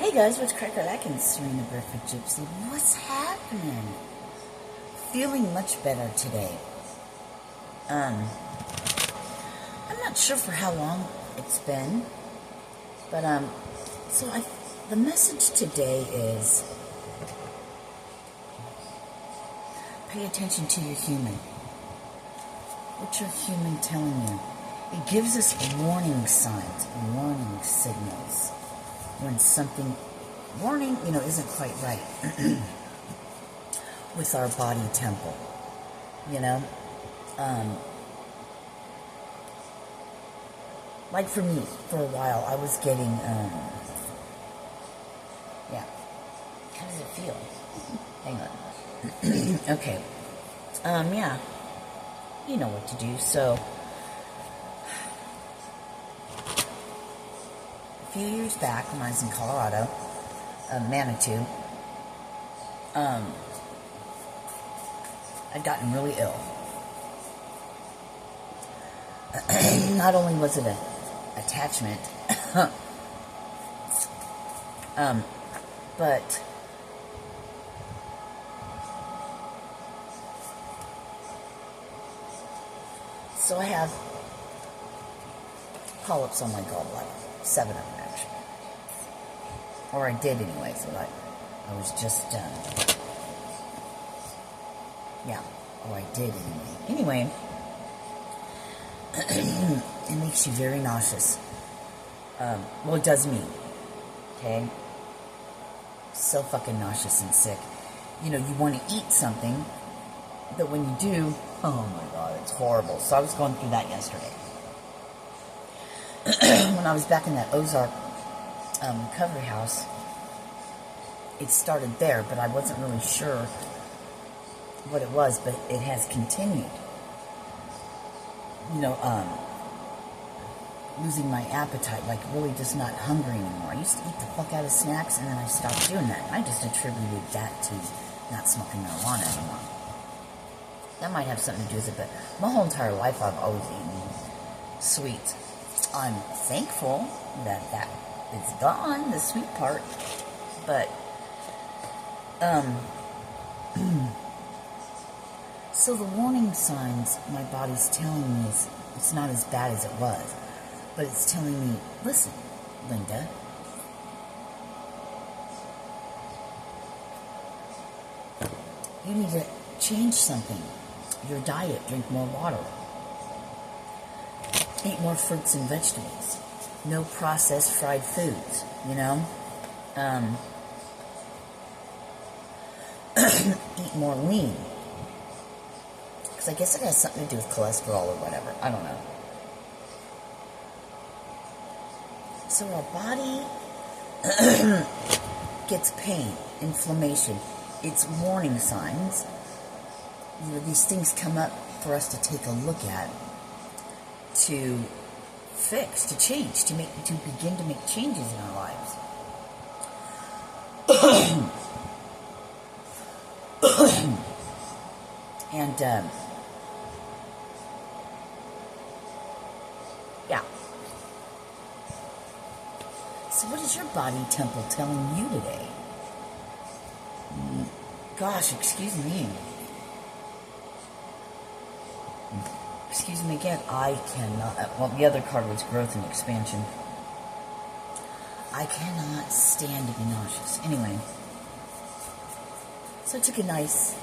Hey guys, what's cracker? I can Sirena, Barefoot, Gypsy. What's happening? Feeling much better today. I'm not sure for how long it's been, but the message today is pay attention to your human. What's your human telling you? It gives us warning signs, warning signals when something, isn't quite right with our body temple, like for me, for a while, I was getting, how does it feel? Hang on. Okay. You know what to do, so a few years back when I was in Colorado, Manitou, I'd gotten really ill. Not only was it an attachment, but so I have polyps on my gallbladder, 7 of them actually. Or I did anyway, so I was just, or I did anyway. It makes you very nauseous. Well, it does me, okay? So fucking nauseous and sick. You want to eat something, but when you do, oh my god, it's horrible. So I was going through that yesterday. When I was back in that Ozark recovery house, it started there, but I wasn't really sure what it was, but it has continued. Losing my appetite, like really just not hungry anymore. I used to eat the fuck out of snacks, and then I stopped doing that. I just attributed that to not smoking marijuana anymore. That might have something to do with it, but my whole entire life I've always eaten sweet. I'm thankful that is gone, the sweet part, but so the warning signs my body's telling me is it's not as bad as it was, but it's telling me, listen, Linda, you need to change something. Your diet, drink more water, eat more fruits and vegetables, no processed fried foods, eat more lean. Because I guess it has something to do with cholesterol or whatever. I don't know. So our body gets pain, inflammation. It's warning signs. These things come up for us to take a look at, to fix, to change, to begin to make changes in our lives. And so what is your body temple telling you today? Gosh, excuse me. Excuse me again, I cannot, well, the other card was growth and expansion. I cannot stand to be nauseous. Anyway, so I took a nice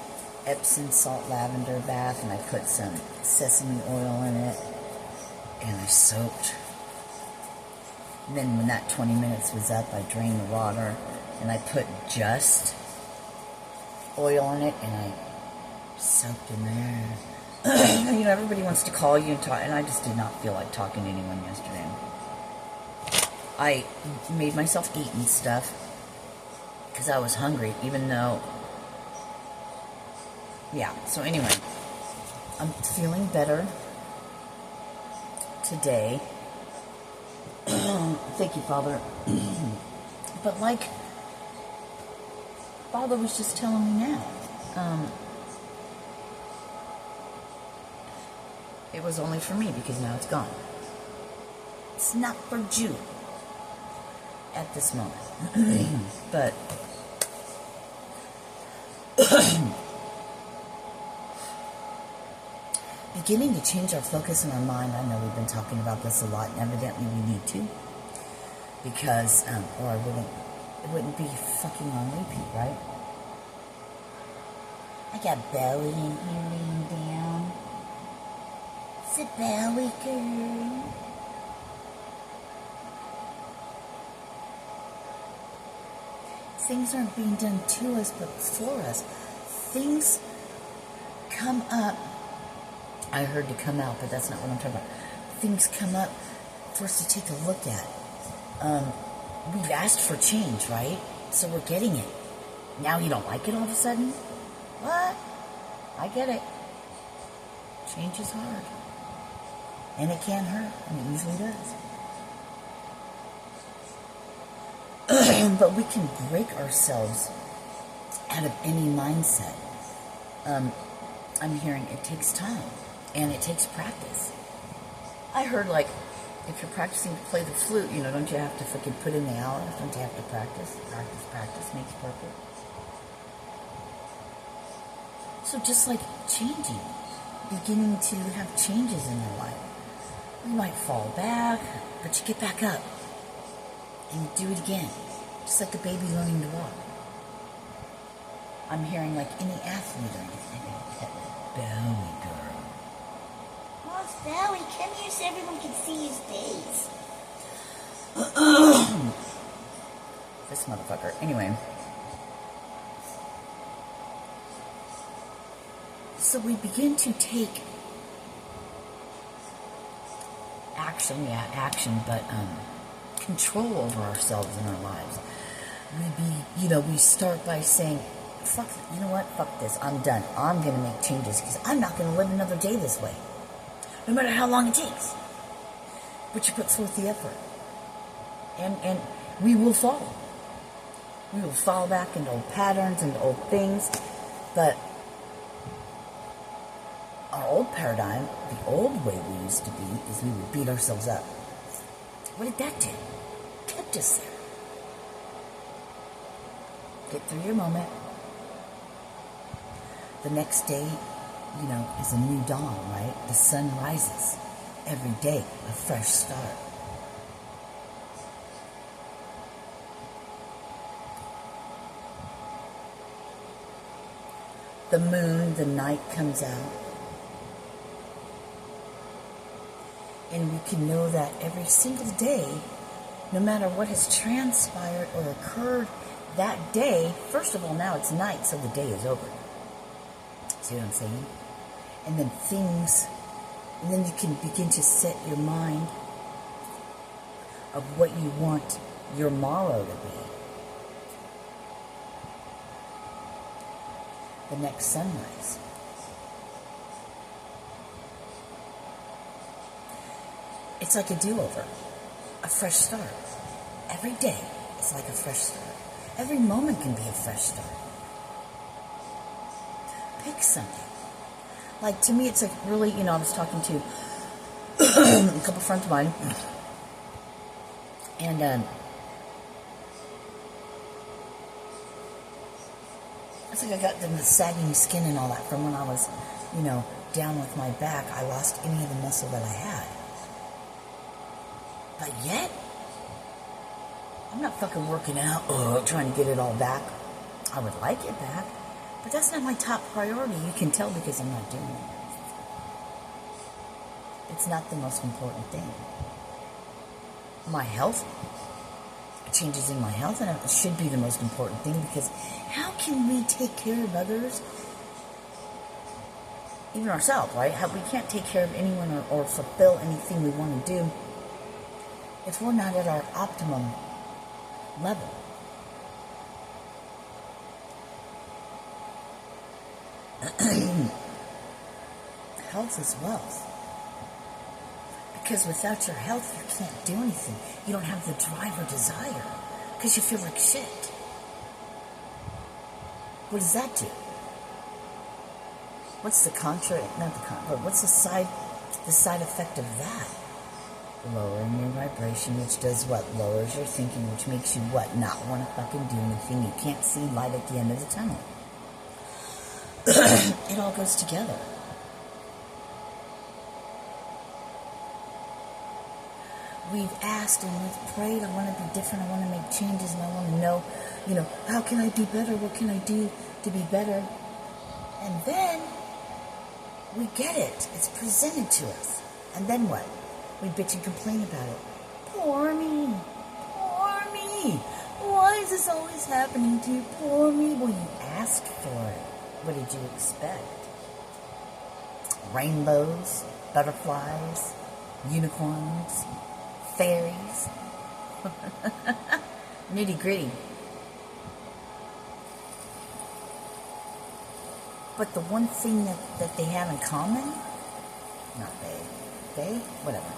Epsom salt lavender bath, and I put some sesame oil in it, and I soaked. And then when that 20 minutes was up, I drained the water, and I put just oil in it, and I soaked in there. Everybody wants to call you and talk, and I just did not feel like talking to anyone yesterday. I made myself eat and stuff because I was hungry, even though, so anyway, I'm feeling better today. Thank you, Father. But like Father was just telling me now, it was only for me because now it's gone. It's not for you. at this moment. But beginning to change our focus in our mind. I know we've been talking about this a lot, and evidently we need to, because or it wouldn't be fucking on repeat, right? I got belly in here laying down. It's a belly girl. Things aren't being done to us, but for us. Things come up. I heard to come out, but that's not what I'm talking about. Things come up for us to take a look at. We've asked for change, right? So we're getting it. Now you don't like it all of a sudden? What? I get it. Change is hard. And it can hurt, and it usually does. But we can break ourselves out of any mindset. I'm hearing it takes time, and it takes practice. I heard, like, if you're practicing to play the flute, you know, don't you have to fucking put in the hours? Don't you have to practice? Practice makes perfect. So just like changing, beginning to have changes in your life. You might fall back, but you get back up. And you do it again. Just like a baby learning to walk. I'm hearing like any athlete or anything. That belly girl. Mom's belly, come here so everyone can see his face. This motherfucker. Anyway. So we begin to take action, but control over ourselves and our lives. We start by saying, fuck, you know what, fuck this, I'm done. I'm going to make changes because I'm not going to live another day this way. No matter how long it takes. But you put forth the effort. And we will fall. We will fall back into old patterns, into old things. But our old paradigm, the old way we used to be, is we would beat ourselves up. What did that do? It kept us there. Get through your moment. The next day, is a new dawn, right? The sun rises. Every day, a fresh start. The moon, the night comes out. And we can know that every single day, no matter what has transpired or occurred that day, first of all, now it's night, so the day is over. See what I'm saying? And then you can begin to set your mind of what you want your morrow to be. The next sunrise. It's like a do-over, a fresh start. Every day is like a fresh start. Every moment can be a fresh start. Pick something. Like, to me, it's like really, I was talking to a couple friends of mine, and it's like I got the sagging skin and all that from when I was, down with my back. I lost any of the muscle that I had. But yet, I'm not fucking working out, trying to get it all back. I would like it back, but that's not my top priority. You can tell because I'm not doing it. It's not the most important thing. My health, changes in my health, and it should be the most important thing, because how can we take care of others, even ourselves, right? We can't take care of anyone or fulfill anything we want to do if we're not at our optimum level. Health is wealth. Because without your health, you can't do anything. You don't have the drive or desire. Because you feel like shit. What does that do? What's the what's the side effect of that? Lowering your vibration, which does what? Lowers your thinking, which makes you what? Not want to fucking do anything. You can't see light at the end of the tunnel. It all goes together. We've asked and we've prayed, I want to be different, I want to make changes, and I want to know, how can I do better? What can I do to be better? And then we get it. It's presented to us. And then what? We bitch and complain about it. Poor me. Poor me. Why is this always happening to you? Poor me. Well, you asked for it. What did you expect? Rainbows, butterflies, unicorns, fairies. Nitty gritty. But the one thing that they have in common, not they, whatever.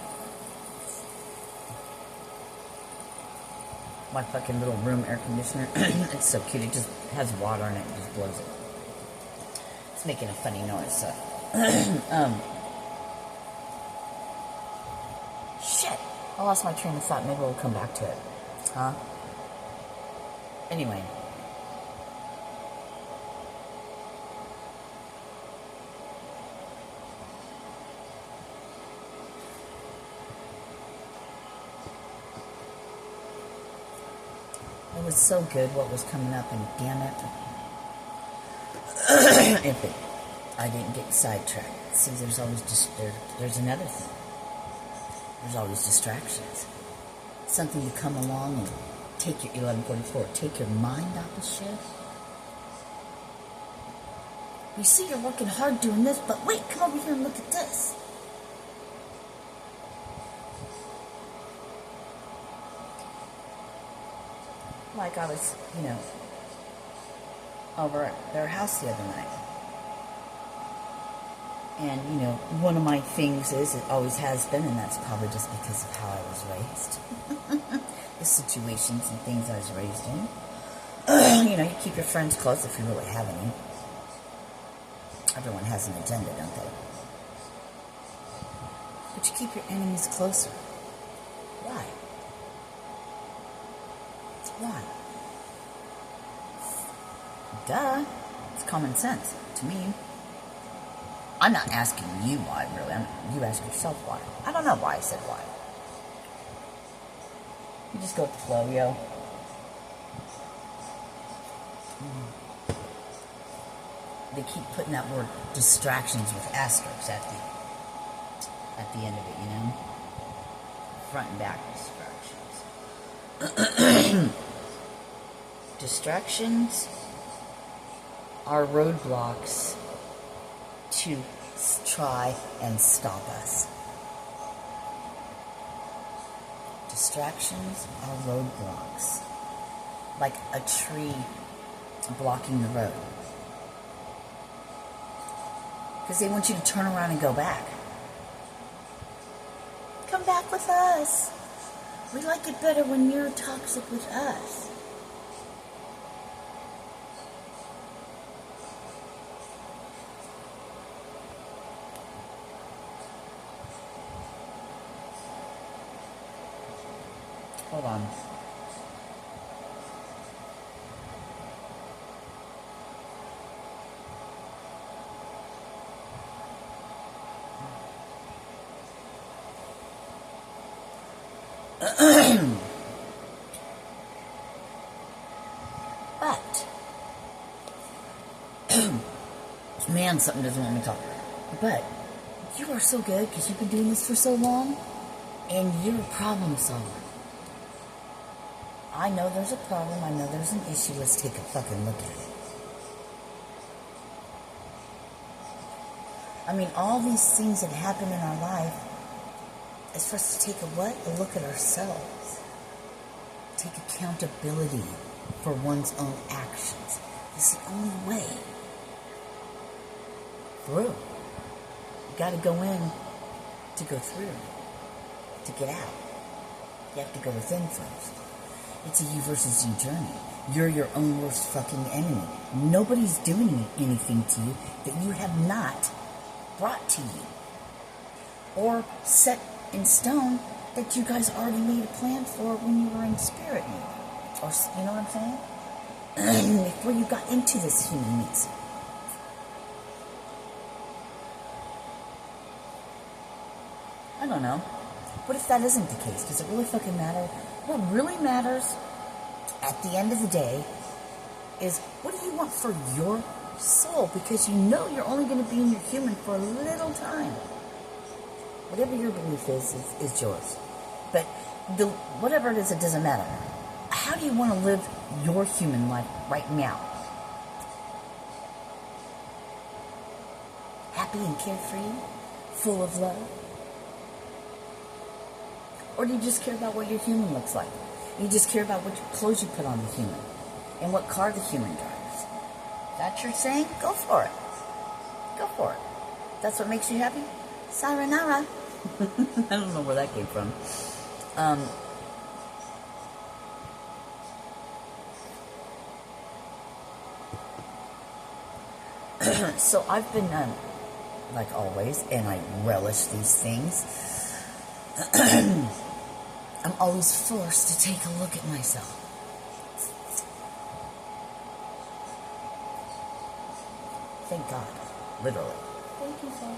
My fucking little room air conditioner, it's so cute, it just has water in it and just blows it. It's making a funny noise, so. Shit, I lost my train of thought, maybe we'll come back to it. Huh? Anyway. It was so good what was coming up, and damn it, I didn't get sidetracked. See, there's always there's another thing. There's always distractions. Something to come along and take your 1144, take your mind off of shit. You see, you're working hard doing this, but wait, come over here and look at this. Like I was, over at their house the other night. And, one of my things is, it always has been, and that's probably just because of how I was raised. The situations and things I was raised in. You keep your friends close if you really have any. Everyone has an agenda, don't they? But you keep your enemies closer. Why? Why? Duh. It's common sense to me. I'm not asking you why, really. You ask yourself why. I don't know why I said why. You just go with the flow, yo. They keep putting that word distractions with asterisks at the end of it, Front and back distractions. Distractions are roadblocks to try and stop us. Distractions are roadblocks, like a tree blocking the road. Because they want you to turn around and go back. Come back with us. We like it better when you're toxic with us. Hold on. But, man, something doesn't want me to talk. But, you are so good because you've been doing this for so long, and you're a problem solver. I know there's a problem, I know there's an issue, let's take a fucking look at it. I mean, all these things that happen in our life is for us to take a look at ourselves. Take accountability for one's own actions. It's the only way through. You gotta go in to go through, to get out. You have to go within first. It's a you versus you journey. You're your own worst fucking enemy. Nobody's doing anything to you that you have not brought to you or set in stone that you guys already made a plan for when you were in spirit, maybe. Or, you know what I'm saying? Before you got into this human meat suit. I don't know. What if that isn't the case? Does it really fucking matter? What really matters at the end of the day is, what do you want for your soul? Because you know you're only going to be in your human for a little time. Whatever your belief is yours. But whatever it is, it doesn't matter. How do you want to live your human life right now? Happy and carefree? Full of love? Or do you just care about what your human looks like? You just care about what clothes you put on the human and what car the human drives. That you're saying? Go for it. Go for it. That's what makes you happy? Sirena. I don't know where that came from. So I've been, like always, and I relish these things. I'm always forced to take a look at myself. Thank God. Literally. Thank you, sir.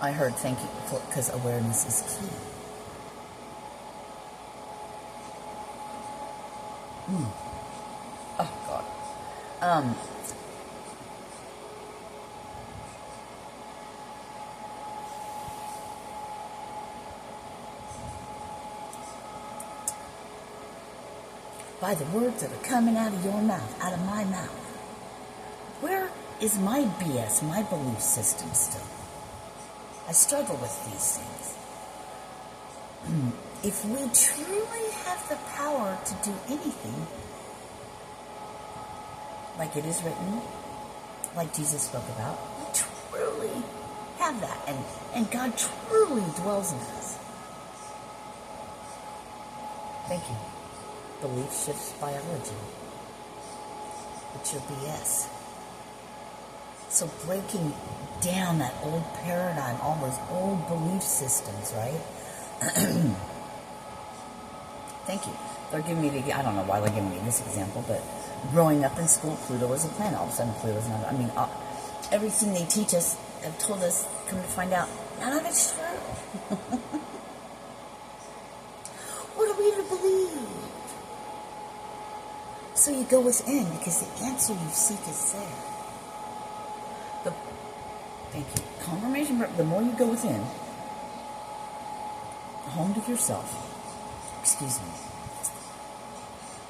I heard thank you because awareness is key. Oh, God. By the words that are coming out of your mouth, out of my mouth, where is my BS, my belief system still? I struggle with these things. If we truly have the power to do anything, like it is written, like Jesus spoke about, we truly have that, and God truly dwells in us. Thank you. Belief shifts biology. It's your BS. So breaking down that old paradigm, all those old belief systems, right? Thank you. They're giving me I don't know why they're giving me this example, but growing up in school, Pluto was a planet. All of a sudden, Pluto's not. I mean, everything they teach us, have told us, come to find out, none of it's true. What are we to believe? So you go within, because the answer you seek is there. Thank you. Confirmation, the more you go within, home to yourself, excuse me,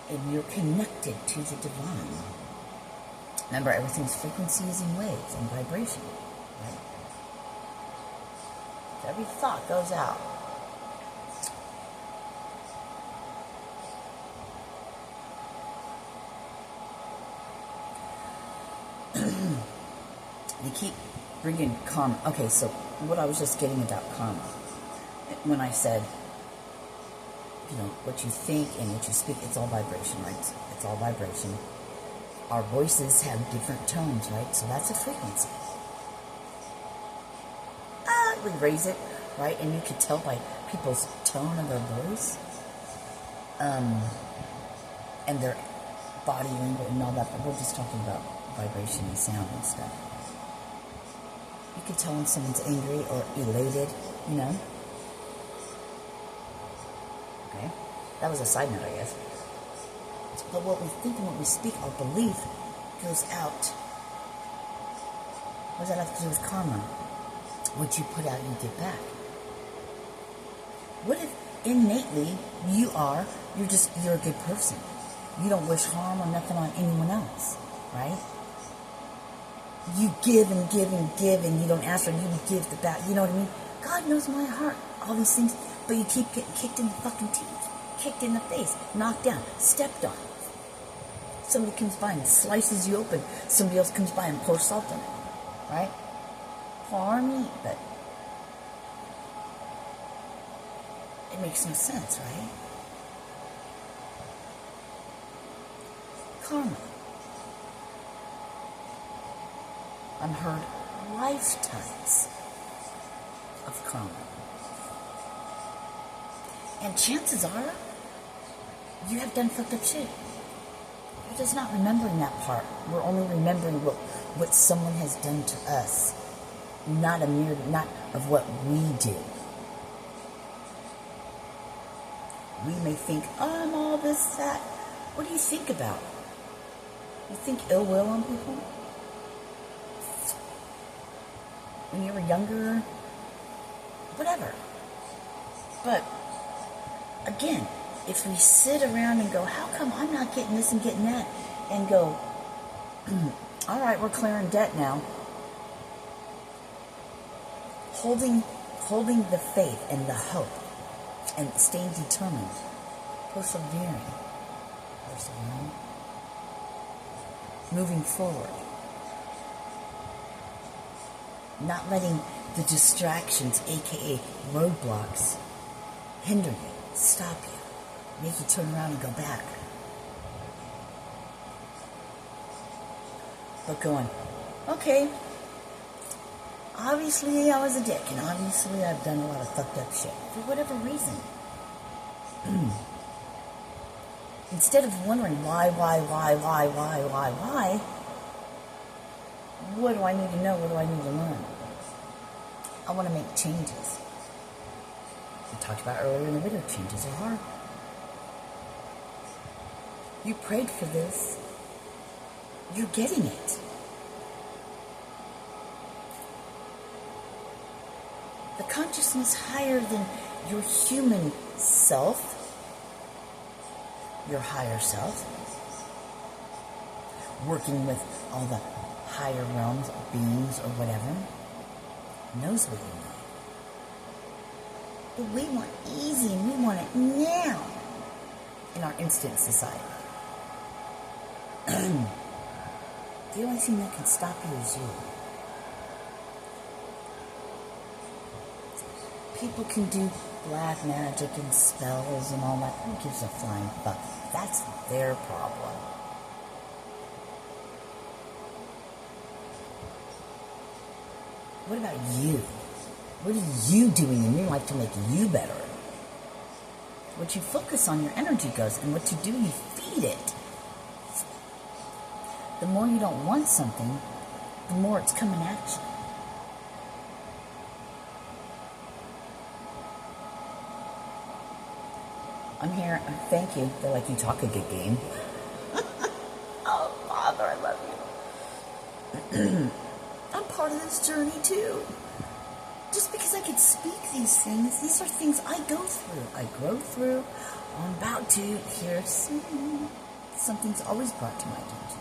and you're connected to the divine. Remember, everything's frequencies and waves and vibration, right? So every thought goes out. They keep bringing karma. Okay, so what I was just getting about karma, when I said, you know, what you think and what you speak, it's all vibration, right? It's all vibration. Our voices have different tones, right? So that's a frequency. We raise it, right? And you can tell by people's tone of their voice, and their body language and all that, but we're just talking about vibration and sound and stuff. You can tell when someone's angry or elated, you know? Okay? That was a side note, I guess. But what we think and what we speak, our belief, goes out. What does that have to do with karma? What you put out, you get back. What if innately you're a good person? You don't wish harm or nothing on anyone else, right? You give and give and give, and you don't ask for it, you give the back. You know what I mean? God knows my heart. All these things, but you keep getting kicked in the fucking teeth, kicked in the face, knocked down, stepped on. Somebody comes by and slices you open. Somebody else comes by and pours salt on it, right? Pour meat, but it makes no sense, right? Karma. Unheard lifetimes. of karma. And chances are, you have done fucked up shit. We're just not remembering that part. We're only remembering what someone has done to us, not of what we do. We may think, oh, I'm all this, that. What do you think about? You think ill will on people? When you were younger? Whatever. But, again, if we sit around and go, how come I'm not getting this and getting that? And go, all right, we're clearing debt now. Holding the faith and the hope and staying determined. Persevering. Moving forward. Not letting the distractions, aka roadblocks, hinder you, stop you, make you turn around and go back. But going, okay, obviously I was a dick, and obviously I've done a lot of fucked up shit, for whatever reason. Instead of wondering why, what do I need to know, what do I need to learn? I want to make changes. We talked about earlier in the video, changes are hard. You prayed for this. You're getting it. The consciousness higher than your human self, your higher self, working with all the higher realms, beings, or whatever, knows what you need. But we want easy, and we want it now in our instant society. The only thing that can stop you is you. People can do black magic and spells and all that. Who gives a flying fuck? That's their problem. What about you? What are you doing in your life to make you better? What you focus on, your energy goes, and what you do, you feed it. The more you don't want something, the more it's coming at you. I'm here. Thank you. They're like, you talk a good game. Oh, Father, I love you. I'm part of this journey, too. Just because I can speak these are things I go through. I grow through. I'm about to hear something's always brought to my attention.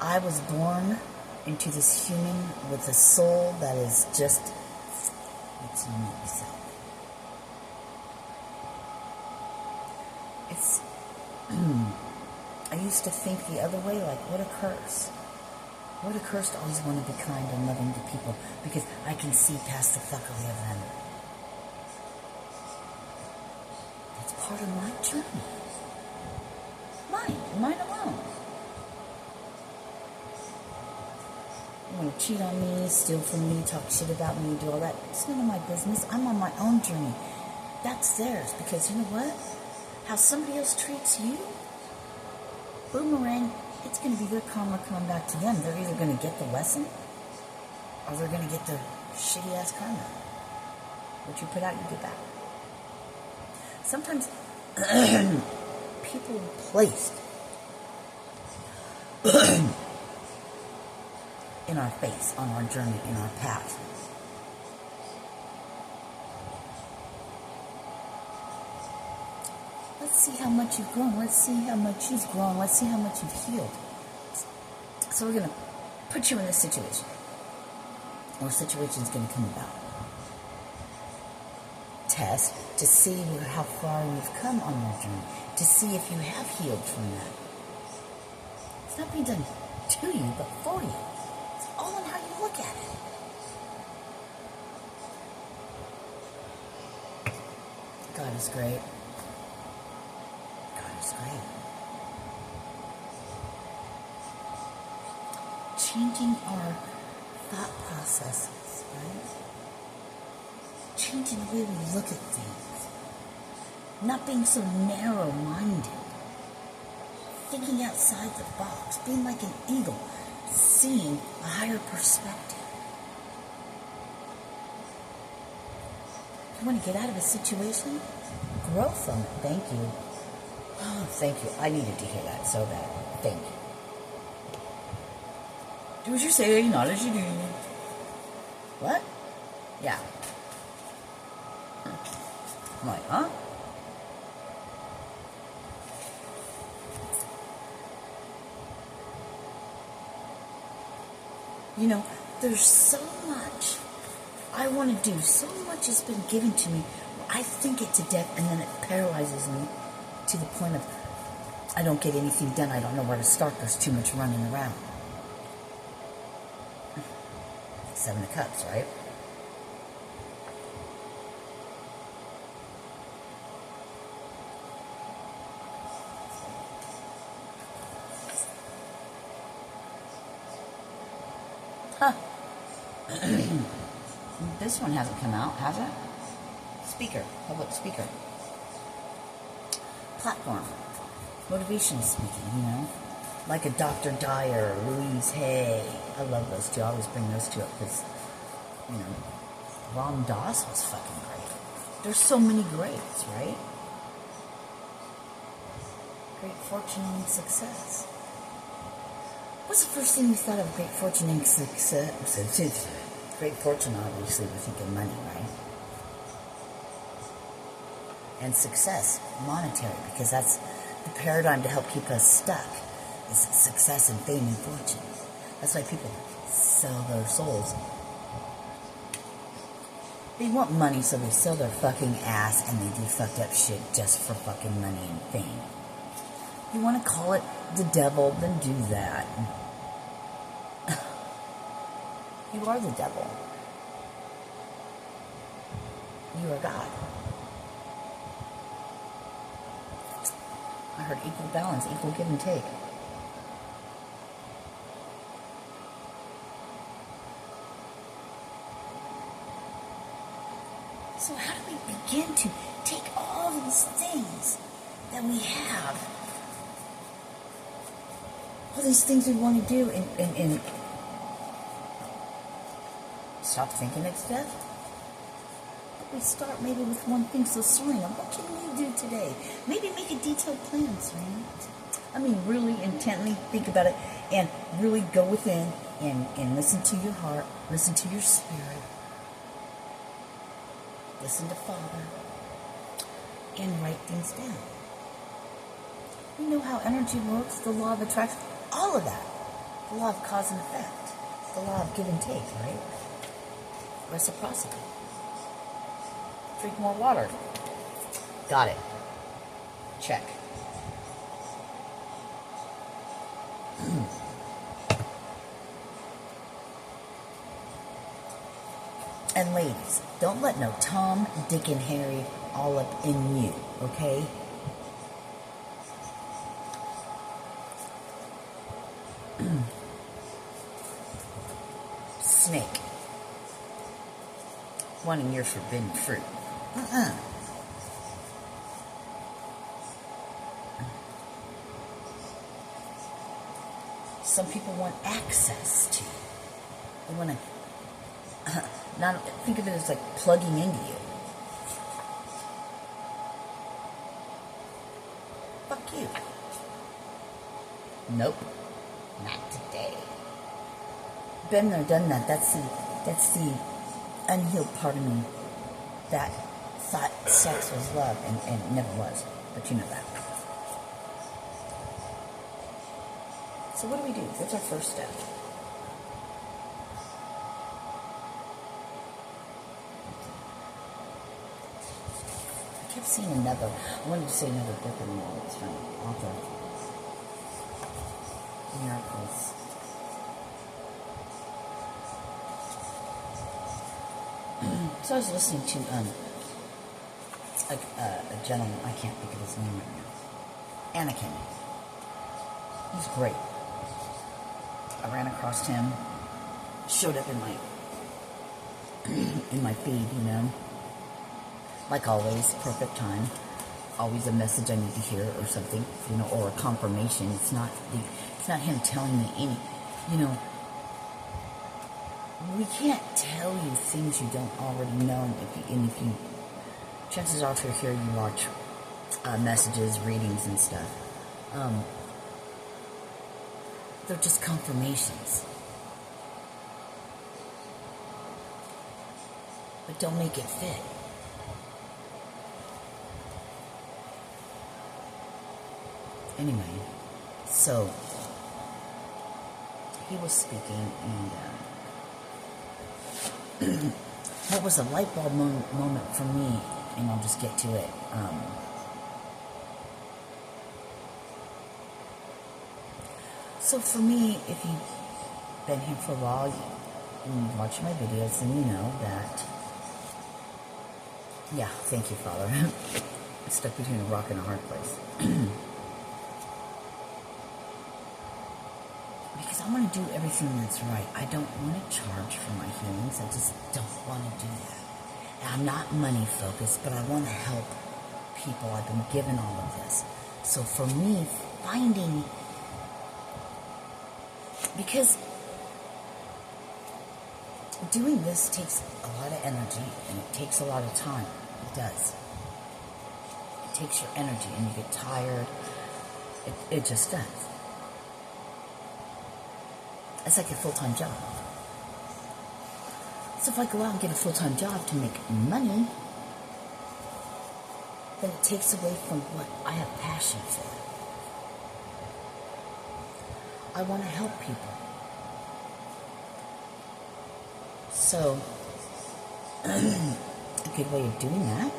I was born into this human with a soul that is just its unique self. It's I used to think the other way, like, what a curse. What a curse to always want to be kind and loving to people because I can see past the fuckery of them. That's part of my journey. Mine alone. You want to cheat on me, steal from me, talk shit about me, do all that. It's none of my business. I'm on my own journey. That's theirs because you know what? How somebody else treats you, boomerang, it's going to be their karma coming back to them. They're either going to get the lesson or they're going to get the shitty ass karma. What you put out, you get back. Sometimes people placed in our face, on our journey, in our path. Let's see how much you've grown. Let's see how much you've grown. Let's see how much you've healed. So we're going to put you in this situation. Or a situation's going to come about. Test to see how far you've come on your journey. To see if you have healed from that. It's not being done to you, but for you. It's all in how you look at it. God is great. God is great. changing our thought processes, right? Changing the way we look at things. Not being so narrow-minded. Thinking outside the box. Being like an eagle. Seeing a higher perspective. You want to get out of a situation? Grow from it. Thank you. Oh, thank you. I needed to hear that so bad. Thank you. Do as you say, not as you do. What? Yeah. I'm like, huh? You know, there's so much I want to do. So much has been given to me. I think it to death, and then it paralyzes me to the point of I don't get anything done. I don't know where to start. There's too much running around. 7 of Cups, right? Huh. This one hasn't come out, has it? Speaker. Public speaker. Platform. Motivational speaking, you know? Like a Dr. Dyer, Louise Hay. I love those two. I always bring those two up because, you know, Ram Dass was fucking great. There's so many greats, right? Great fortune and success. What's the first thing you thought of great fortune and success? Great fortune, obviously, we're thinking money, right? And success, monetary, because that's the paradigm to help keep us stuck, is success and fame and fortune. That's why people sell their souls. They want money, so they sell their fucking ass and they do fucked up shit just for fucking money and fame. You want to call it the devil, then do that. You are the devil. You are God. I heard equal balance, equal give and take. So how do we begin to take all these things that we have, all these things we want to do, and stop thinking it's death? But we start maybe with one thing. So Serena, what can we do today? Maybe make a detailed plan, Serena. I mean, really intently think about it and really go within and listen to your heart, listen to your spirit, listen to Father, and write things down. You know how energy works, the law of attraction, all of that. The law of cause and effect, the law of give and take, right? Reciprocity. Drink more water. Got it. Check. And ladies, don't let no Tom, Dick, and Harry all up in you, okay? Snake. Wanting your forbidden fruit. Some people want access to you. They want to not think of it as like plugging into you. Fuck you. Nope. Not today. Been there, done that. That's the unhealed part of me that thought sex was love and it never was. But you know that. So what do? What's our first step? I kept seeing I wanted to say another book in the wall. It's from author. Miracles. So I was listening to a gentleman, I can't think of his name right now. Anakin. He's great. I ran across him, showed up in my in my feed, you know. Like always, perfect time. Always a message I need to hear or something, you know, or a confirmation. It's not him telling me any, you know. We can't tell you things you don't already know, and if you chances are if you're here, you watch messages, readings, and stuff. They're just confirmations. But don't make it fit. Anyway, so he was speaking, and what was a light bulb moment for me, and I'll just get to it. So for me, if you've been here for a while and you've watched my videos, then you know that, yeah, thank you, Father. I'm stuck between a rock and a hard place. Because I want to do everything that's right. I don't want to charge for my healings. I just don't want to do that. And I'm not money focused, but I want to help people. I've been given all of this. So for me, finding... Because doing this takes a lot of energy, and it takes a lot of time. It does. It takes your energy, and you get tired. It just does. It's like a full-time job. So if I go out and get a full-time job to make money, then it takes away from what I have passion for. I want to help people. So, a good way of doing that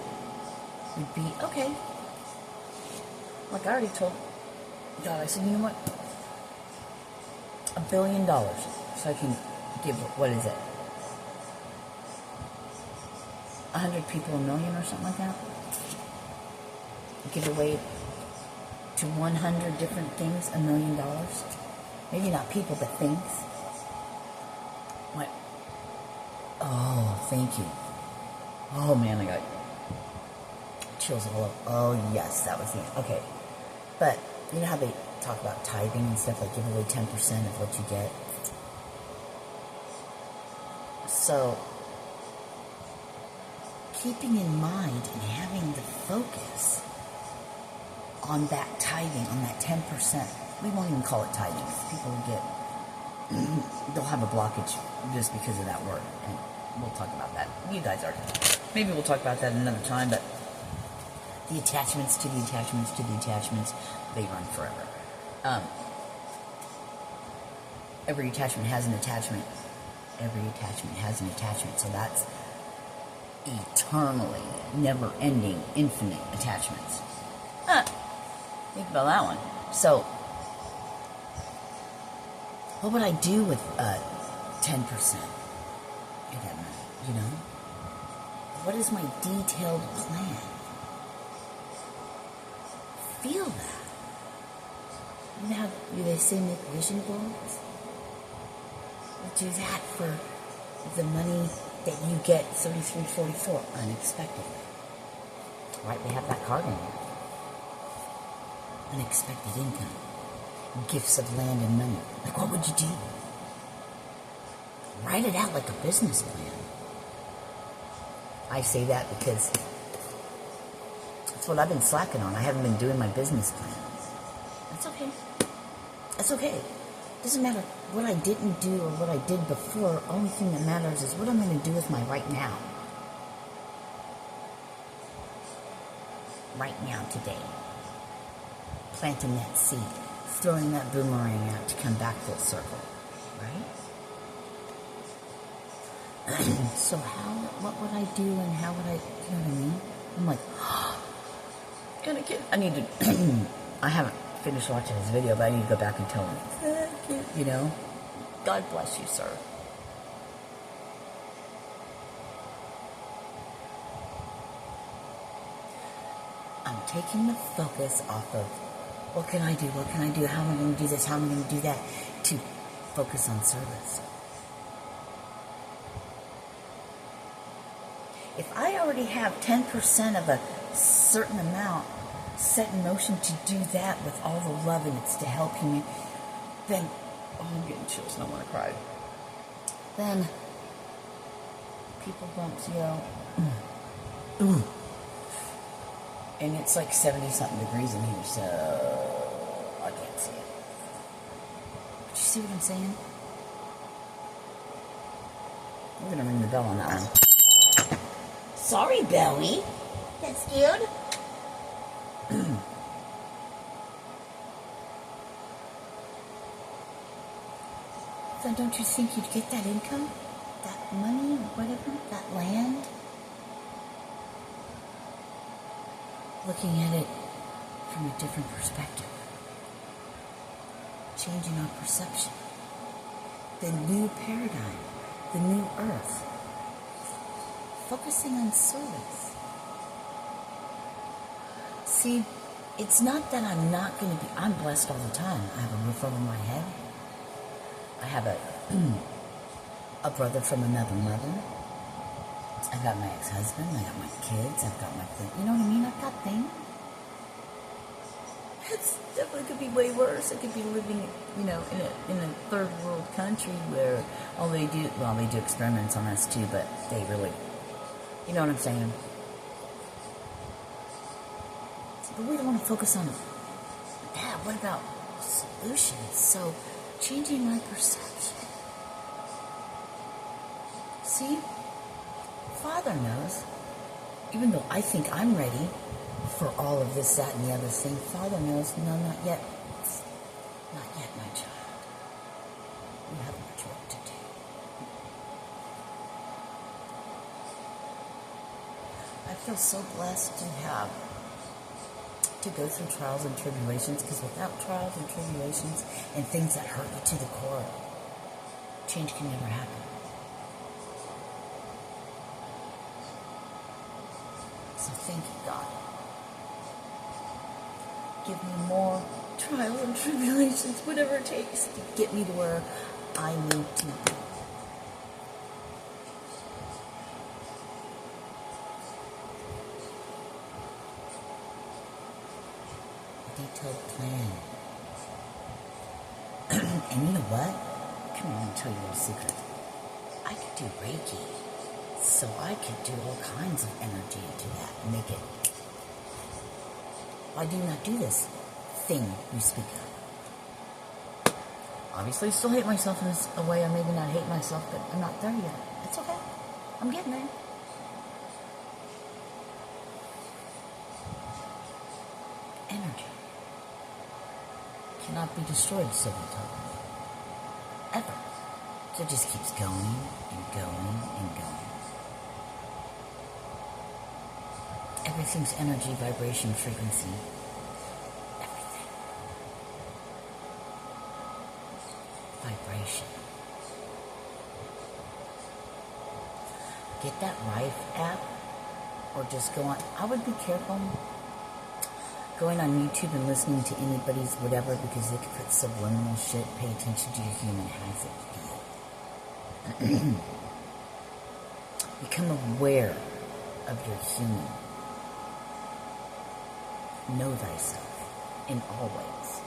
would be, okay, like I already told God, I said, you know what? $1 billion. So I can give, what is it? 100 people $1 million or something like that? Give away to 100 different things $1 million. Maybe not people, but things. What? Oh, thank you. Oh man, I got chills all over. Oh yes, that was it. Okay. But you know how they talk about tithing and stuff, like give away 10% of what you get. So, keeping in mind and having the focus on that tithing, on that 10%. We won't even call it tithing. People will get, they'll have a blockage just because of that word. And we'll talk about that. You guys are. Maybe we'll talk about that another time, but the attachments to the attachments to the attachments, they run forever. Every attachment has an attachment. Every attachment has an attachment. So that's eternally, never-ending, infinite attachments. Think about that one. So, what would I do with 10%? You know? What is my detailed plan? Feel that. You know how they say make vision boards? Well, do that for the money that you get 3344 unexpectedly. Right? They have that card in there. Unexpected income. Gifts of land and money. Like, what would you do? Write it out like a business plan. I say that because that's what I've been slacking on. I haven't been doing my business plan. That's okay. That's okay. Doesn't matter what I didn't do or what I did before. Only thing that matters is what I'm going to do with my right now. Right now, today. Planting that seed. Throwing that boomerang out to come back full circle. Right? So what would I do and how would I, you know what I mean? I'm like, I need to, I haven't finished watching his video, but I need to go back and tell him, you know, God bless you, sir. I'm taking the focus off of, what can I do, how am I going to do this, how am I going to do that, to Focus on service. If I already have 10% of a certain amount set in motion to do that with all the love and it's to help human, then, oh, I'm getting chills and I want to cry. Then people don't, ooh. And it's like 70-something degrees in here, so I can't see it. But you see what I'm saying? We're going to ring the bell on that one. Sorry, Belly. That's scared? So don't you think you'd get that income? That money, or whatever, that land? Looking at it from a different perspective. Changing our perception. The new paradigm. The new earth. Focusing on service. See, it's not that I'm not going to be, I'm blessed all the time. I have a roof over my head. I have a brother from another mother. I've got my ex-husband, I got my kids, I've got my thing. You know what I mean? I've got things. It's definitely could be way worse. I could be living, in a third world country where all they do, well, they do experiments on us too, but they really, you know what I'm saying? But we don't want to focus on that. What about solutions? So, changing my perception. See? Father knows. Even though I think I'm ready for all of this, that, and the other thing, Father knows, no, not yet. Not yet, my child. You have much work to do. I feel so blessed to go through trials and tribulations, because without trials and tribulations and things that hurt you to the core, change can never happen. So thank you, God. Give me more trials and tribulations, whatever it takes to get me to where I need to be. Detailed plan. And you know what? Come here, I'm going to tell you a little secret. I could do Reiki. So I could do all kinds of energy to that. Make it. Why do you not do this thing you speak of? Obviously, I still hate myself in a way. I maybe not hate myself, but I'm not there yet. It's okay. I'm getting there. Energy cannot be destroyed, so we talk. Ever. So it just keeps going and going and going. Everything's energy, vibration, frequency. Everything. Vibration. Get that Rife app, or just go on. I would be careful going on YouTube and listening to anybody's whatever, because they could put subliminal shit. Pay attention to your human. How's it feel? Become aware of your human. Know thyself in all ways.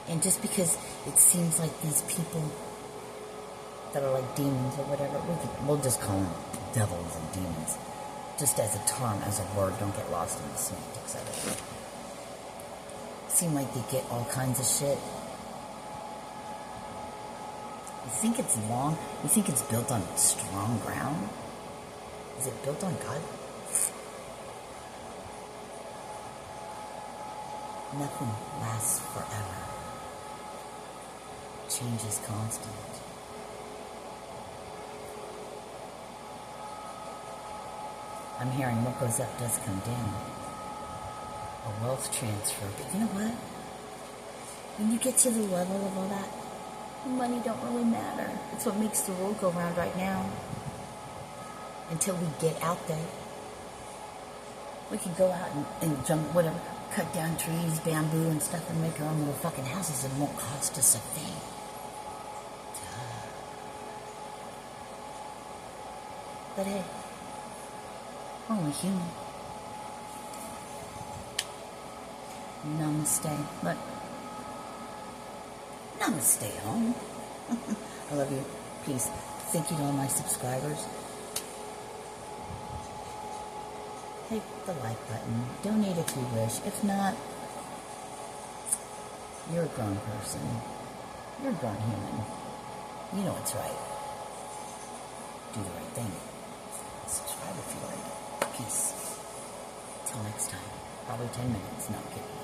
And just because it seems like these people that are like demons or whatever, we'll just call them devils and demons. Just as a term, as a word, don't get lost in the semantics of it. Seem like they get all kinds of shit. You think it's long? You think it's built on strong ground? Is it built on God? Nothing lasts forever. Change is constant. I'm hearing what goes up does come down. A wealth transfer. But you know what? When you get to the level of all that, money don't really matter. It's what makes the world go round right now. Until we get out there. We can go out and jump, whatever. cut down trees, bamboo and stuff and make our own little fucking houses. It won't cost us a thing. But hey, only human. Namaste. Look. Namaste home. I love you. Peace. Thank you to all my subscribers. Hit the like button. Donate if you wish. If not, you're a grown person. You're a grown human. You know what's right. Do the right thing. Subscribe if you like. Peace. Till next time. Probably 10 minutes. No, I'm kidding.